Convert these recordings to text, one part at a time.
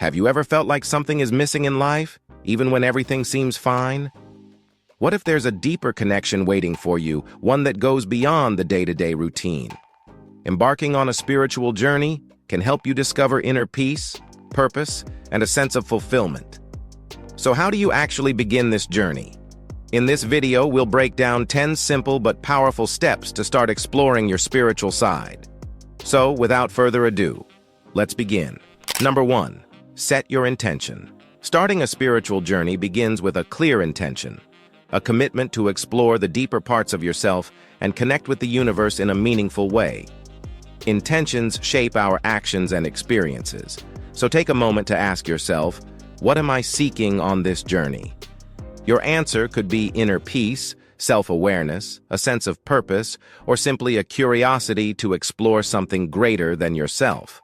Have you ever felt like something is missing in life, even when everything seems fine? What if there's a deeper connection waiting for you, one that goes beyond the day-to-day routine? Embarking on a spiritual journey can help you discover inner peace, purpose, and a sense of fulfillment. So how do you actually begin this journey? In this video, we'll break down 10 simple but powerful steps to start exploring your spiritual side. So, without further ado, let's begin. Number 1. Set your intention. Starting a spiritual journey begins with a clear intention, a commitment to explore the deeper parts of yourself and connect with the universe in a meaningful way. Intentions shape our actions and experiences, so take a moment to ask yourself, what am I seeking on this journey? Your answer could be inner peace, self-awareness, a sense of purpose, or simply a curiosity to explore something greater than yourself.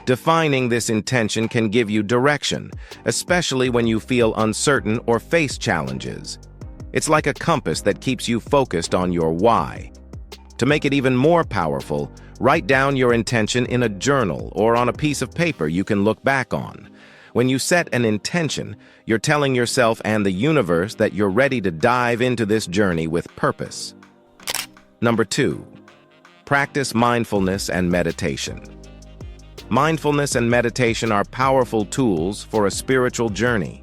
Defining this intention can give you direction, especially when you feel uncertain or face challenges. It's like a compass that keeps you focused on your why. To make it even more powerful, write down your intention in a journal or on a piece of paper you can look back on. When you set an intention, you're telling yourself and the universe that you're ready to dive into this journey with purpose. Number 2. Practice mindfulness and meditation. Mindfulness and meditation are powerful tools for a spiritual journey.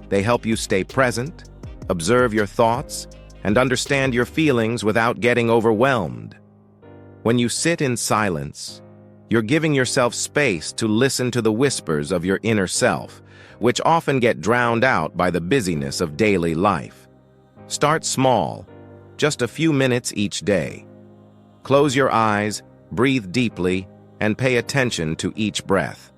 They help you stay present, observe your thoughts, and understand your feelings without getting overwhelmed. When you sit in silence, you're giving yourself space to listen to the whispers of your inner self, which often get drowned out by the busyness of daily life. Start small, just a few minutes each day. Close your eyes, breathe deeply, and pay attention to each breath.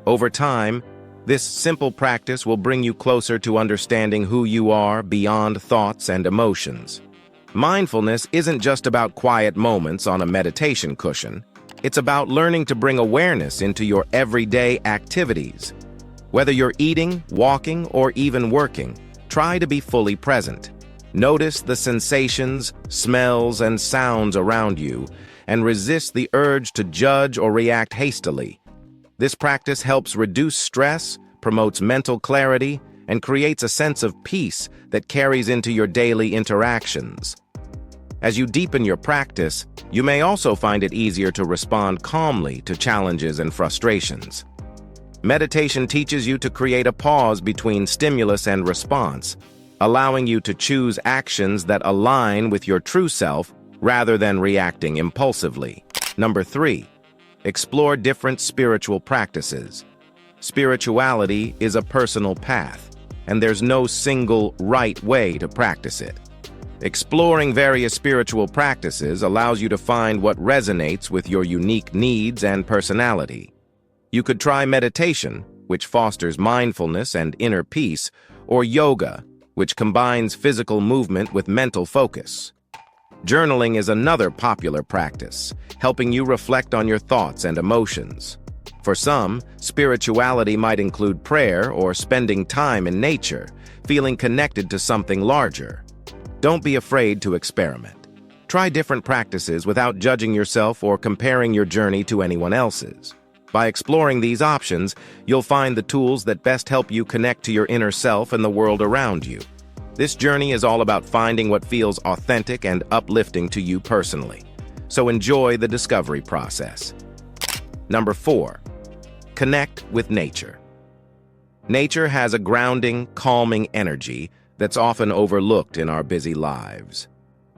Over time, this simple practice will bring you closer to understanding who you are beyond thoughts and emotions. Mindfulness isn't just about quiet moments on a meditation cushion. It's about learning to bring awareness into your everyday activities. Whether you're eating, walking, or even working, try to be fully present. Notice the sensations, smells, and sounds around you, and resist the urge to judge or react hastily. This practice helps reduce stress, promotes mental clarity, and creates a sense of peace that carries into your daily interactions. As you deepen your practice, you may also find it easier to respond calmly to challenges and frustrations. Meditation teaches you to create a pause between stimulus and response, allowing you to choose actions that align with your true self rather than reacting impulsively. Number 3. Explore different spiritual practices. Spirituality is a personal path, and there's no single right way to practice it. Exploring various spiritual practices allows you to find what resonates with your unique needs and personality. You could try meditation, which fosters mindfulness and inner peace, or yoga, which combines physical movement with mental focus. Journaling is another popular practice, helping you reflect on your thoughts and emotions. For some, spirituality might include prayer or spending time in nature, feeling connected to something larger. Don't be afraid to experiment. Try different practices without judging yourself or comparing your journey to anyone else's. By exploring these options, you'll find the tools that best help you connect to your inner self and the world around you. This journey is all about finding what feels authentic and uplifting to you personally. So enjoy the discovery process. Number 4. Connect with nature. Nature has a grounding, calming energy that's often overlooked in our busy lives.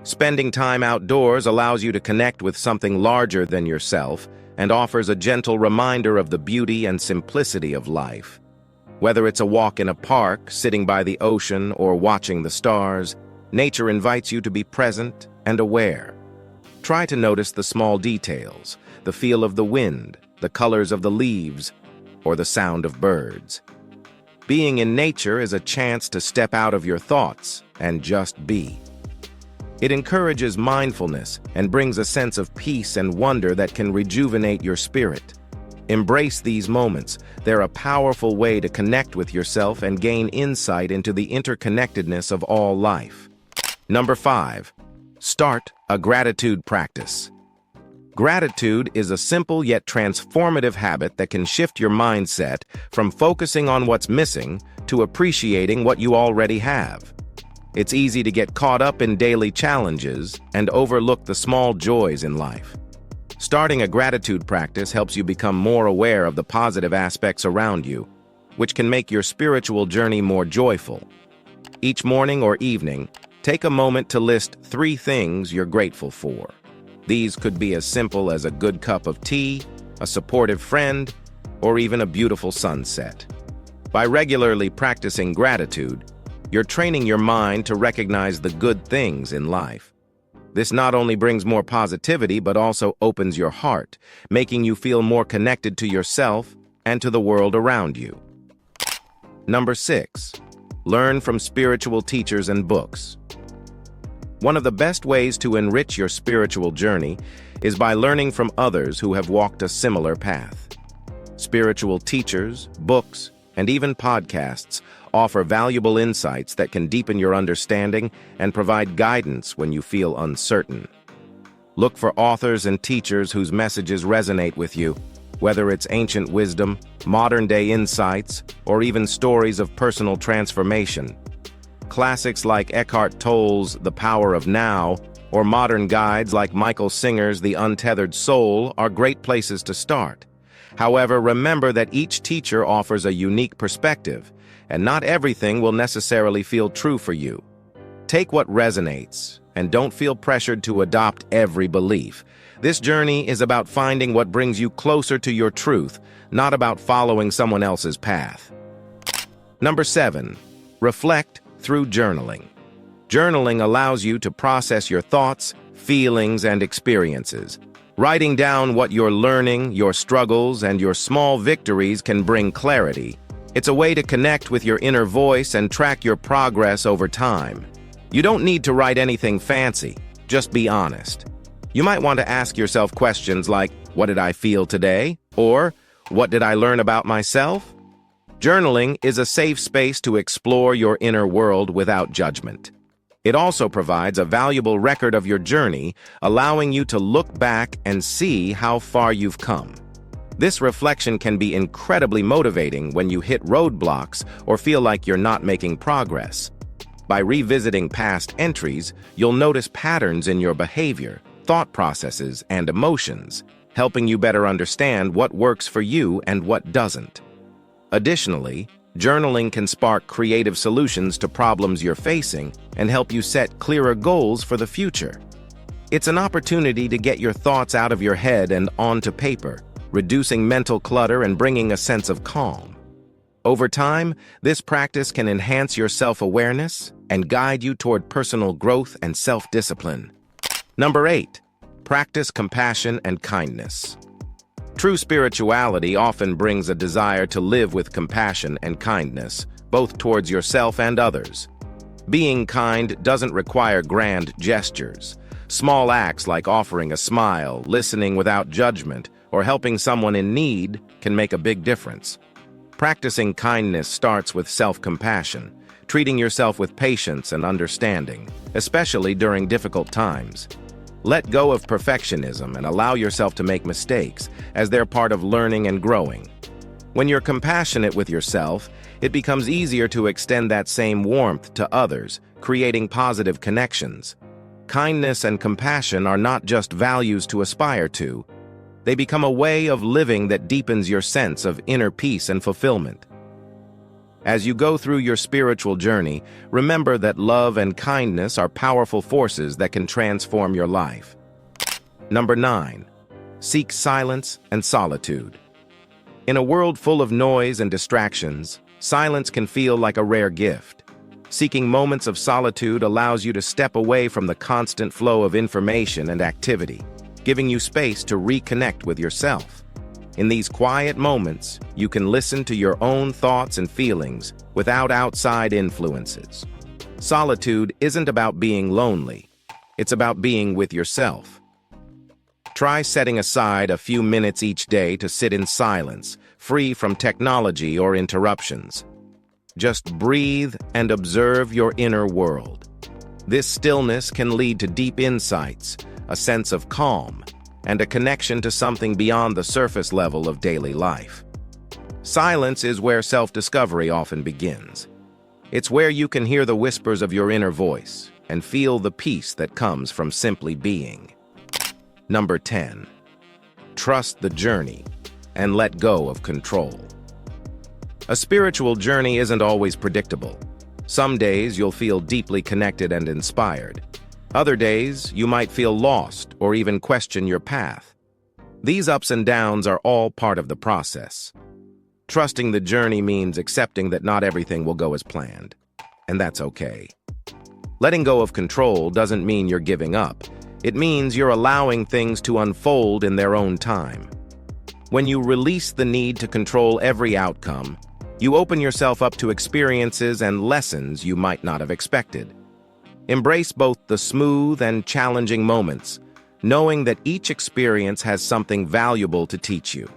Spending time outdoors allows you to connect with something larger than yourself and offers a gentle reminder of the beauty and simplicity of life. Whether it's a walk in a park, sitting by the ocean, or watching the stars, nature invites you to be present and aware. Try to notice the small details, the feel of the wind, the colors of the leaves, or the sound of birds. Being in nature is a chance to step out of your thoughts and just be. It encourages mindfulness and brings a sense of peace and wonder that can rejuvenate your spirit. Embrace these moments. They're a powerful way to connect with yourself and gain insight into the interconnectedness of all life. Number 5. Start a gratitude practice. Gratitude is a simple yet transformative habit that can shift your mindset from focusing on what's missing to appreciating what you already have. It's easy to get caught up in daily challenges and overlook the small joys in life. Starting a gratitude practice helps you become more aware of the positive aspects around you, which can make your spiritual journey more joyful. Each morning or evening, take a moment to list 3 things you're grateful for. These could be as simple as a good cup of tea, a supportive friend, or even a beautiful sunset. By regularly practicing gratitude, you're training your mind to recognize the good things in life. This not only brings more positivity, but also opens your heart, making you feel more connected to yourself and to the world around you. Number 6. Learn from spiritual teachers and books. One of the best ways to enrich your spiritual journey is by learning from others who have walked a similar path. Spiritual teachers, books, and even podcasts offer valuable insights that can deepen your understanding and provide guidance when you feel uncertain. Look for authors and teachers whose messages resonate with you, whether it's ancient wisdom, modern-day insights, or even stories of personal transformation. Classics like Eckhart Tolle's The Power of Now, or modern guides like Michael Singer's The Untethered Soul are great places to start. However, remember that each teacher offers a unique perspective, and not everything will necessarily feel true for you. Take what resonates, and don't feel pressured to adopt every belief. This journey is about finding what brings you closer to your truth, not about following someone else's path. Number 7. Reflect through journaling. Journaling allows you to process your thoughts, feelings, and experiences. Writing down what you're learning, your struggles, and your small victories can bring clarity. It's a way to connect with your inner voice and track your progress over time. You don't need to write anything fancy, just be honest. You might want to ask yourself questions like, what did I feel today? Or, what did I learn about myself? Journaling is a safe space to explore your inner world without judgment. It also provides a valuable record of your journey, allowing you to look back and see how far you've come. This reflection can be incredibly motivating when you hit roadblocks or feel like you're not making progress. By revisiting past entries, you'll notice patterns in your behavior, thought processes, and emotions, helping you better understand what works for you and what doesn't. Additionally, journaling can spark creative solutions to problems you're facing and help you set clearer goals for the future. It's an opportunity to get your thoughts out of your head and onto paper, reducing mental clutter and bringing a sense of calm. Over time, this practice can enhance your self-awareness and guide you toward personal growth and self-discipline. Number 8. Practice compassion and kindness. True spirituality often brings a desire to live with compassion and kindness, both towards yourself and others. Being kind doesn't require grand gestures. Small acts like offering a smile, listening without judgment, or helping someone in need can make a big difference. Practicing kindness starts with self-compassion, treating yourself with patience and understanding, especially during difficult times. Let go of perfectionism and allow yourself to make mistakes, as they're part of learning and growing. When you're compassionate with yourself, it becomes easier to extend that same warmth to others, creating positive connections. Kindness and compassion are not just values to aspire to. They become a way of living that deepens your sense of inner peace and fulfillment. As you go through your spiritual journey, remember that love and kindness are powerful forces that can transform your life. Number 9. Seek silence and solitude. In a world full of noise and distractions, silence can feel like a rare gift. Seeking moments of solitude allows you to step away from the constant flow of information and activity, giving you space to reconnect with yourself. In these quiet moments, you can listen to your own thoughts and feelings without outside influences. Solitude isn't about being lonely. It's about being with yourself. Try setting aside a few minutes each day to sit in silence, free from technology or interruptions. Just breathe and observe your inner world. This stillness can lead to deep insights, a sense of calm, and a connection to something beyond the surface level of daily life. Silence is where self-discovery often begins. It's where you can hear the whispers of your inner voice and feel the peace that comes from simply being. Number 10. Trust the journey and let go of control. A spiritual journey isn't always predictable. Some days you'll feel deeply connected and inspired. Other days you might feel lost or even question your path. These ups and downs are all part of the process. Trusting the journey means accepting that not everything will go as planned, and that's okay. Letting go of control doesn't mean you're giving up. It means you're allowing things to unfold in their own time. When you release the need to control every outcome, you open yourself up to experiences and lessons you might not have expected. Embrace both the smooth and challenging moments, knowing that each experience has something valuable to teach you.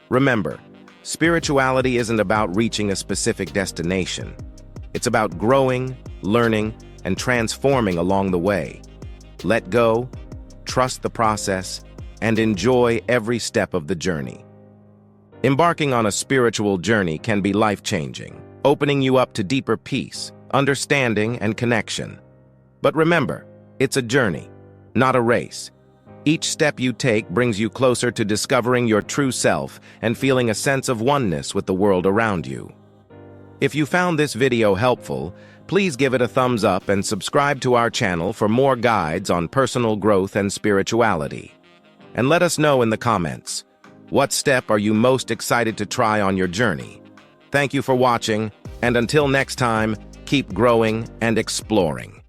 Remember, spirituality isn't about reaching a specific destination. It's about growing, learning, and transforming along the way. Let go, trust the process, and enjoy every step of the journey. Embarking on a spiritual journey can be life-changing, opening you up to deeper peace, understanding, and connection. But remember, it's a journey, not a race. Each step you take brings you closer to discovering your true self and feeling a sense of oneness with the world around you. If you found this video helpful, please give it a thumbs up and subscribe to our channel for more guides on personal growth and spirituality. And let us know in the comments, what step are you most excited to try on your journey? Thank you for watching, and until next time, keep growing and exploring.